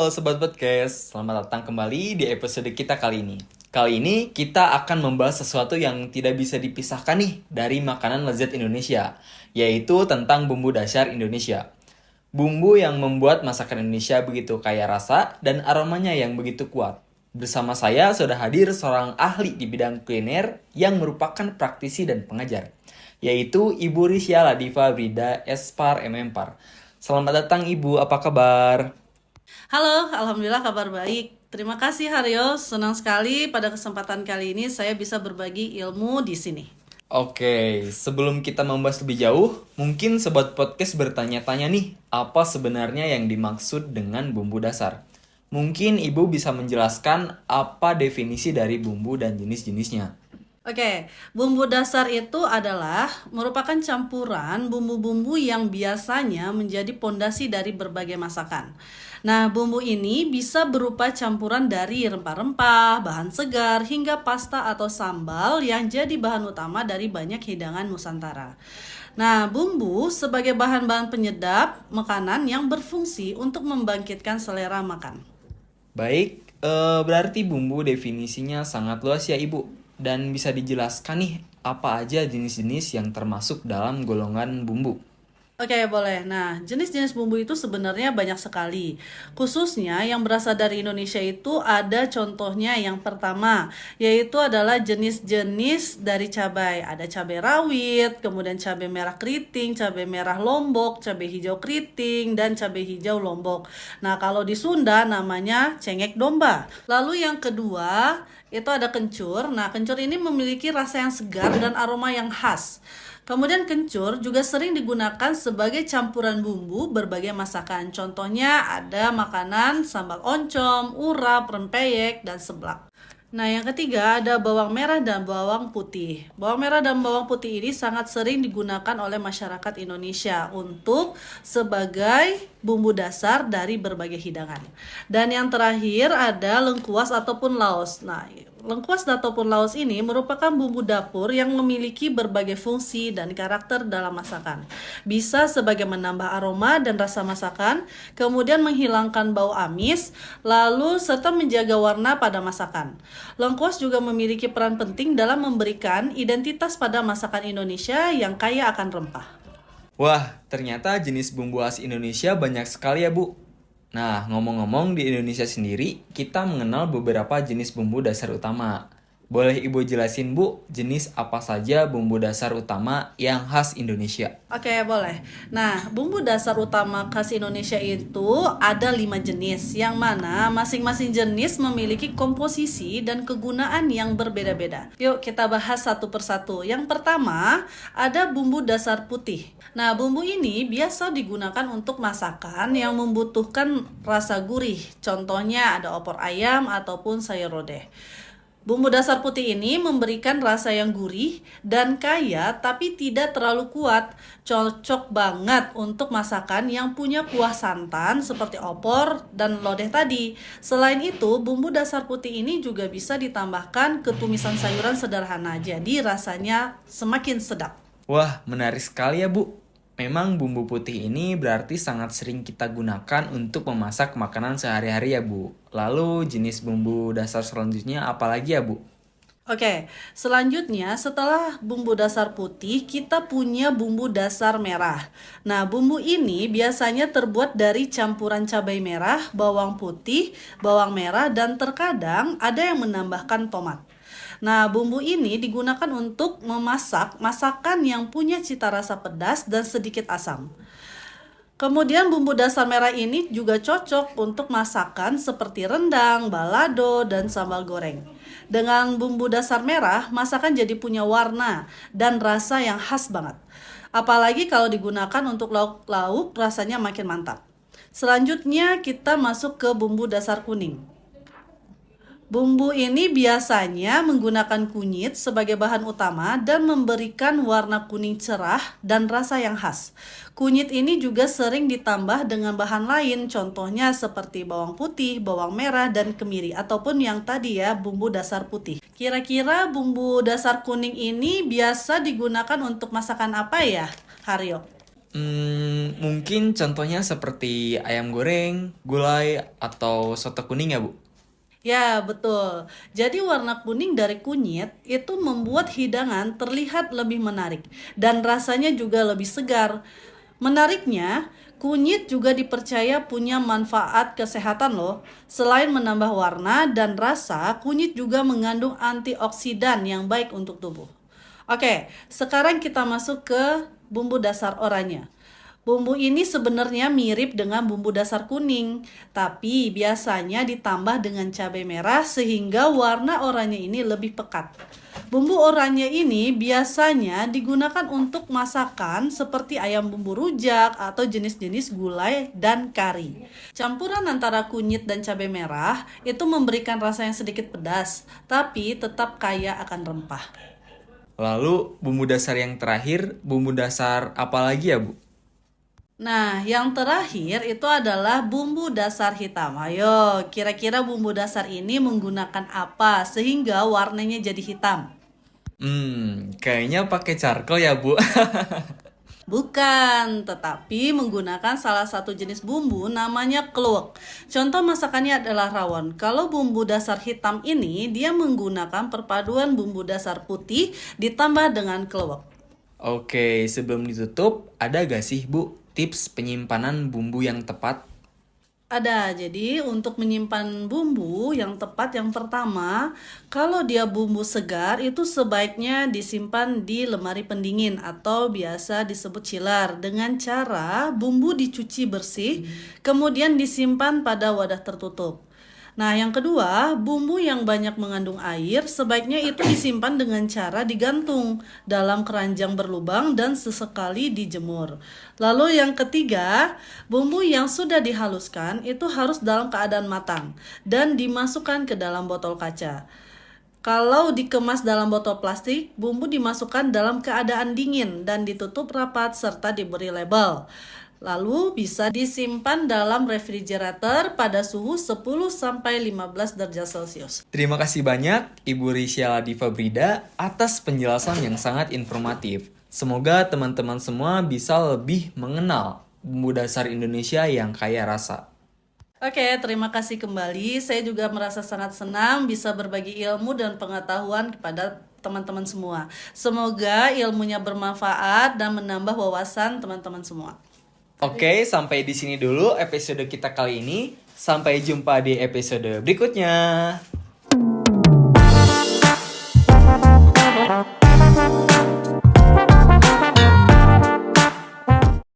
Sobat Podcast, selamat datang kembali di episode kita kali ini. Kali ini kita akan membahas sesuatu yang tidak bisa dipisahkan nih dari makanan lezat Indonesia, yaitu tentang bumbu dasar Indonesia. Bumbu yang membuat masakan Indonesia begitu kaya rasa dan aromanya yang begitu kuat. Bersama saya sudah hadir seorang ahli di bidang kuliner yang merupakan praktisi dan pengajar, yaitu Ibu Risya Ladifa Brida Espar Par. Selamat datang Ibu, apa kabar? Halo, Alhamdulillah kabar baik. Terima kasih Haryo, senang sekali pada kesempatan kali ini saya bisa berbagi ilmu di sini. Oke, sebelum kita membahas lebih jauh, mungkin Sobat Podcast bertanya-tanya nih, apa sebenarnya yang dimaksud dengan bumbu dasar? Mungkin Ibu bisa menjelaskan apa definisi dari bumbu dan jenis-jenisnya. Oke, bumbu dasar itu adalah merupakan campuran bumbu-bumbu yang biasanya menjadi pondasi dari berbagai masakan. Nah, bumbu ini bisa berupa campuran dari rempah-rempah, bahan segar, hingga pasta atau sambal yang jadi bahan utama dari banyak hidangan Nusantara. Nah, bumbu sebagai bahan-bahan penyedap makanan yang berfungsi untuk membangkitkan selera makan. Baik, berarti bumbu definisinya sangat luas ya Ibu. Dan bisa dijelaskan nih, apa aja jenis-jenis yang termasuk dalam golongan bumbu? Oke, boleh. Nah, jenis-jenis bumbu itu sebenarnya banyak sekali. Khususnya yang berasal dari Indonesia itu ada contohnya yang pertama, yaitu adalah jenis-jenis dari cabai. Ada cabai rawit, kemudian cabai merah keriting, cabai merah lombok, cabai hijau keriting, dan cabai hijau lombok. Nah, kalau di Sunda namanya cengek domba. Lalu yang kedua, itu ada kencur. Nah, kencur ini memiliki rasa yang segar dan aroma yang khas. Kemudian kencur juga sering digunakan sebagai campuran bumbu berbagai masakan. Contohnya ada makanan sambal oncom, urap, rempeyek, dan seblak. Nah, yang ketiga ada bawang merah dan bawang putih. Bawang merah dan bawang putih ini sangat sering digunakan oleh masyarakat Indonesia untuk sebagai bumbu dasar dari berbagai hidangan. Dan yang terakhir ada lengkuas ataupun laos. Nah, lengkuas ataupun laos ini merupakan bumbu dapur yang memiliki berbagai fungsi dan karakter dalam masakan. Bisa sebagai menambah aroma dan rasa masakan, kemudian menghilangkan bau amis, lalu serta menjaga warna pada masakan. Lengkuas juga memiliki peran penting dalam memberikan identitas pada masakan Indonesia yang kaya akan rempah. Wah, ternyata jenis bumbu khas Indonesia banyak sekali ya Bu. Nah, ngomong-ngomong di Indonesia sendiri, kita mengenal beberapa jenis bumbu dasar utama. Boleh Ibu jelasin Bu, jenis apa saja bumbu dasar utama yang khas Indonesia? Oke, boleh. Nah, bumbu dasar utama khas Indonesia itu ada 5 jenis, yang mana masing-masing jenis memiliki komposisi dan kegunaan yang berbeda-beda. Yuk kita bahas satu persatu. Yang pertama, ada bumbu dasar putih. Nah, bumbu ini biasa digunakan untuk masakan yang membutuhkan rasa gurih. Contohnya ada opor ayam ataupun sayur lodeh. Bumbu dasar putih ini memberikan rasa yang gurih dan kaya tapi tidak terlalu kuat. Cocok banget untuk masakan yang punya kuah santan seperti opor dan lodeh tadi. Selain itu, bumbu dasar putih ini juga bisa ditambahkan ke tumisan sayuran sederhana. Jadi rasanya semakin sedap. Wah, menarik sekali ya Bu. Memang bumbu putih ini berarti sangat sering kita gunakan untuk memasak makanan sehari-hari ya Bu. Lalu jenis bumbu dasar selanjutnya apa lagi ya Bu? Oke, selanjutnya setelah bumbu dasar putih, kita punya bumbu dasar merah. Nah, bumbu ini biasanya terbuat dari campuran cabai merah, bawang putih, bawang merah, dan terkadang ada yang menambahkan tomat. Nah, bumbu ini digunakan untuk memasak masakan yang punya cita rasa pedas dan sedikit asam. Kemudian bumbu dasar merah ini juga cocok untuk masakan seperti rendang, balado, dan sambal goreng. Dengan bumbu dasar merah, masakan jadi punya warna dan rasa yang khas banget. Apalagi kalau digunakan untuk lauk-lauk, rasanya makin mantap. Selanjutnya kita masuk ke bumbu dasar kuning. Bumbu ini biasanya menggunakan kunyit sebagai bahan utama dan memberikan warna kuning cerah dan rasa yang khas. Kunyit ini juga sering ditambah dengan bahan lain, contohnya seperti bawang putih, bawang merah, dan kemiri, ataupun yang tadi ya, bumbu dasar putih. Kira-kira bumbu dasar kuning ini biasa digunakan untuk masakan apa ya, Haryo? Mungkin contohnya seperti ayam goreng, gulai, atau soto kuning ya, Bu? Ya, betul. Jadi warna kuning dari kunyit itu membuat hidangan terlihat lebih menarik dan rasanya juga lebih segar. Menariknya, kunyit juga dipercaya punya manfaat kesehatan loh. Selain menambah warna dan rasa, kunyit juga mengandung antioksidan yang baik untuk tubuh. Oke, sekarang kita masuk ke bumbu dasar oranye. Bumbu ini sebenarnya mirip dengan bumbu dasar kuning, tapi biasanya ditambah dengan cabai merah sehingga warna oranye ini lebih pekat. Bumbu oranye ini biasanya digunakan untuk masakan seperti ayam bumbu rujak atau jenis-jenis gulai dan kari. Campuran antara kunyit dan cabai merah itu memberikan rasa yang sedikit pedas, tapi tetap kaya akan rempah. Lalu bumbu dasar yang terakhir, bumbu dasar apa lagi ya, Bu? Nah, yang terakhir itu adalah bumbu dasar hitam. Ayo, kira-kira bumbu dasar ini menggunakan apa sehingga warnanya jadi hitam? Kayaknya pakai charcoal ya, Bu. Bukan, tetapi menggunakan salah satu jenis bumbu namanya kluwek. Contoh masakannya adalah rawon. Kalau bumbu dasar hitam ini, dia menggunakan perpaduan bumbu dasar putih ditambah dengan kluwek. Oke, sebelum ditutup, ada gak sih, Bu, tips penyimpanan bumbu yang tepat? Ada, jadi untuk menyimpan bumbu yang tepat yang pertama, kalau dia bumbu segar itu sebaiknya disimpan di lemari pendingin atau biasa disebut chiller dengan cara bumbu dicuci bersih, kemudian disimpan pada wadah tertutup. Nah, yang kedua, bumbu yang banyak mengandung air sebaiknya itu disimpan dengan cara digantung dalam keranjang berlubang dan sesekali dijemur. Lalu yang ketiga, bumbu yang sudah dihaluskan itu harus dalam keadaan matang dan dimasukkan ke dalam botol kaca. Kalau dikemas dalam botol plastik, bumbu dimasukkan dalam keadaan dingin dan ditutup rapat serta diberi label. Lalu bisa disimpan dalam refrigerator pada suhu 10-15 derajat Celcius. Terima kasih banyak Ibu Risya Ladifa Brida atas penjelasan yang sangat informatif. Semoga teman-teman semua bisa lebih mengenal bumbu dasar Indonesia yang kaya rasa. Oke, terima kasih kembali. Saya juga merasa sangat senang bisa berbagi ilmu dan pengetahuan kepada teman-teman semua. Semoga ilmunya bermanfaat dan menambah wawasan teman-teman semua. Oke, sampai di sini dulu episode kita kali ini. Sampai jumpa di episode berikutnya.